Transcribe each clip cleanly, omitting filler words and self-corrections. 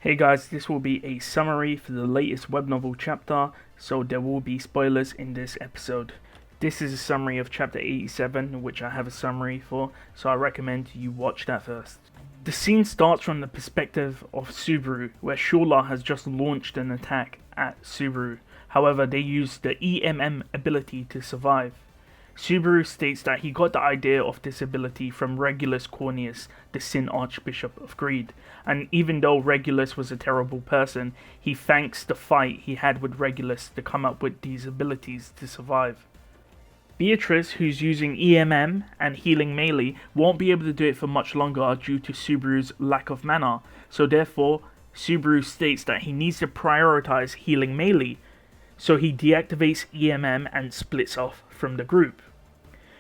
Hey guys, this will be a summary for the latest web novel chapter, so there will be spoilers in this episode. This is a summary of chapter 87, which I have a summary for, so I recommend you watch that first. The scene starts from the perspective of Subaru, where Shola has just launched an attack at Subaru. However, they use the EMM ability to survive. Subaru states that he got the idea of this ability from Regulus Corneus, the Sin Archbishop of Greed, and even though Regulus was a terrible person, he thanks the fight he had with Regulus to come up with these abilities to survive. Beatrice, who's using EMM and healing melee, won't be able to do it for much longer due to Subaru's lack of mana, so therefore Subaru states that he needs to prioritize healing melee, so he deactivates EMM and splits off from the group.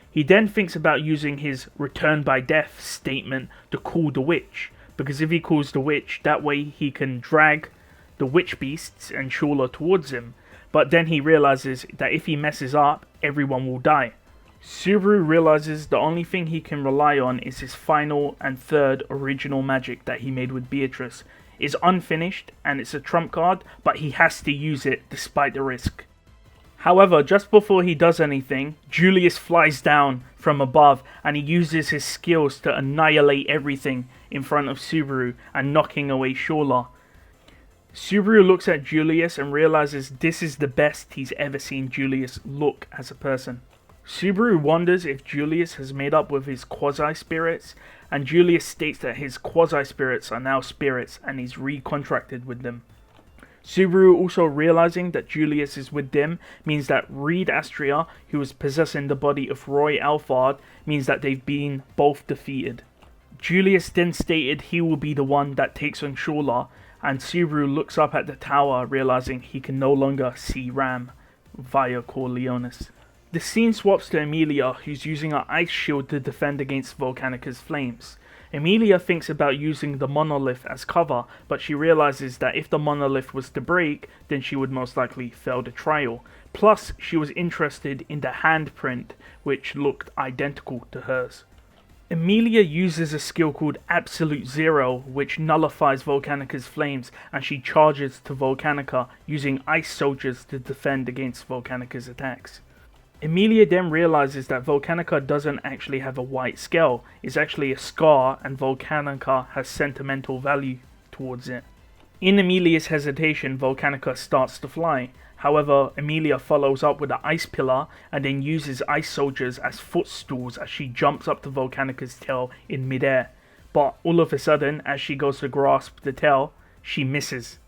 He then thinks about using his return by death statement to call the witch, because if he calls the witch, that way he can drag the witch beasts and Shola towards him, but then he realizes that if he messes up, everyone will die. Subaru realizes the only thing he can rely on is his final and third original magic that he made with Beatrice. It's unfinished and it's a trump card, but he has to use it despite the risk. However, just before he does anything, Julius flies down from above and he uses his skills to annihilate everything in front of Subaru and knocking away Shola. Subaru looks at Julius and realizes this is the best he's ever seen Julius look as a person. Subaru wonders if Julius has made up with his quasi-spirits, and Julius states that his quasi-spirits are now spirits and he's recontracted with them. Subaru also realizing that Julius is with them means that Reed Astria, who is possessing the body of Roy Alphard, means that they've been both defeated. Julius then stated he will be the one that takes on Shola, and Subaru looks up at the tower realizing he can no longer see Ram via Corleonis. The scene swaps to Emilia, who's using her ice shield to defend against Volcanica's flames. Emilia thinks about using the monolith as cover, but she realizes that if the monolith was to break, then she would most likely fail the trial. Plus, she was interested in the handprint, which looked identical to hers. Emilia uses a skill called Absolute Zero, which nullifies Volcanica's flames, and she charges to Volcanica, using ice soldiers to defend against Volcanica's attacks. Emilia then realizes that Volcanica doesn't actually have a white skull, it's actually a scar, and Volcanica has sentimental value towards it. In Emilia's hesitation, Volcanica starts to fly. However, Emilia follows up with an ice pillar and then uses ice soldiers as footstools as she jumps up to Volcanica's tail in midair. But all of a sudden, as she goes to grasp the tail, she misses.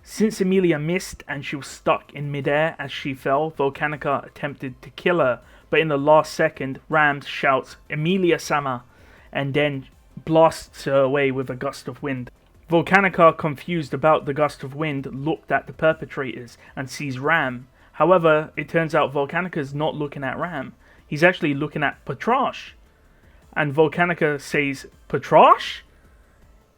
Since Emilia missed and she was stuck in midair as she fell, Volcanica attempted to kill her, but in the last second, Rams shouts, "Emilia Sama," and then blasts her away with a gust of wind. Volcanica, confused about the gust of wind, looked at the perpetrators and sees Ram. However, it turns out Volcanica's not looking at Ram. He's actually looking at Petrash. And Volcanica says, "Petrash?"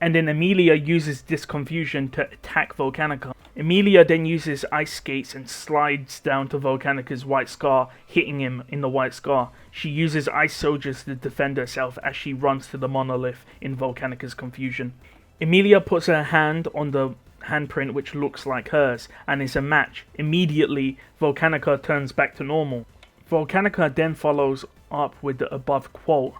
And then Emilia uses this confusion to attack Volcanica. Emilia then uses ice skates and slides down to Volcanica's white scar, hitting him in the white scar. She uses ice soldiers to defend herself as she runs to the monolith in Volcanica's confusion. Emilia puts her hand on the handprint which looks like hers, and is a match. Immediately, Volcanica turns back to normal. Volcanica then follows up with the above quote,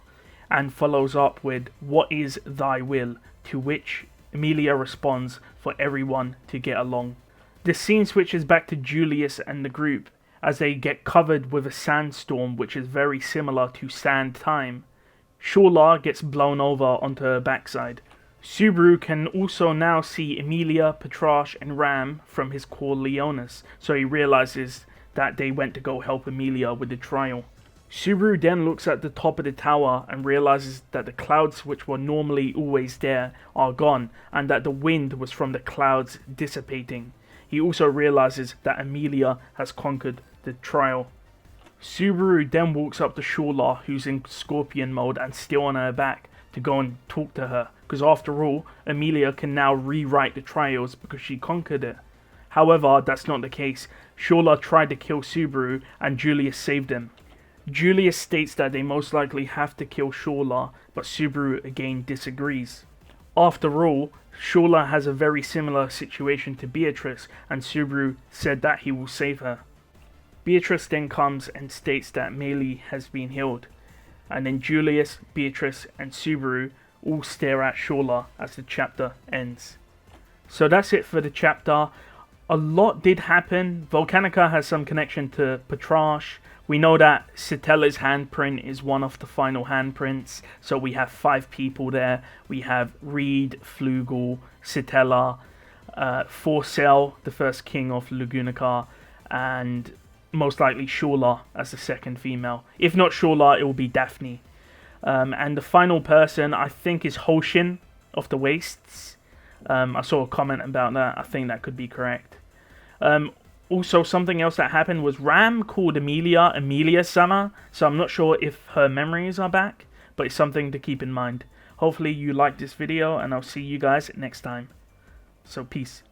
and follows up with, "What is thy will?" To which Emilia responds, "For everyone to get along." The scene switches back to Julius and the group as they get covered with a sandstorm which is very similar to sand time. Shola gets blown over onto her backside. Subaru can also now see Emilia, Petrash and Ram from his Corleonis, so he realizes that they went to go help Emilia with the trial. Subaru then looks at the top of the tower and realizes that the clouds which were normally always there are gone, and that the wind was from the clouds dissipating. He also realizes that Emilia has conquered the trial. Subaru then walks up to Shola, who's in scorpion mode and still on her back, to go and talk to her, because after all, Emilia can now rewrite the trials because she conquered it. However, that's not the case. Shola tried to kill Subaru and Julius saved him. Julius states that they most likely have to kill Shola, but Subaru again disagrees. After all, Shorla has a very similar situation to Beatrice, and Subaru said that he will save her. Beatrice then comes and states that Meili has been healed, and then Julius, Beatrice, and Subaru all stare at Shorla as the chapter ends. So that's it for the chapter. A lot did happen. Volcanica has some connection to Petrache. We know that Citella's handprint is one of the final handprints. So we have 5 people there. We have Reed, Flugel, Citella, Forcell, the first king of Lagunica, and most likely Shorla as the second female. If not Shorla, it will be Daphne. And the final person, I think, is Hoshin of the Wastes. I saw a comment about that. I think that could be correct. Also, something else that happened was Ram called Amelia Sama. So I'm not sure if her memories are back, but it's something to keep in mind. Hopefully you liked this video, and I'll see you guys next time. So peace.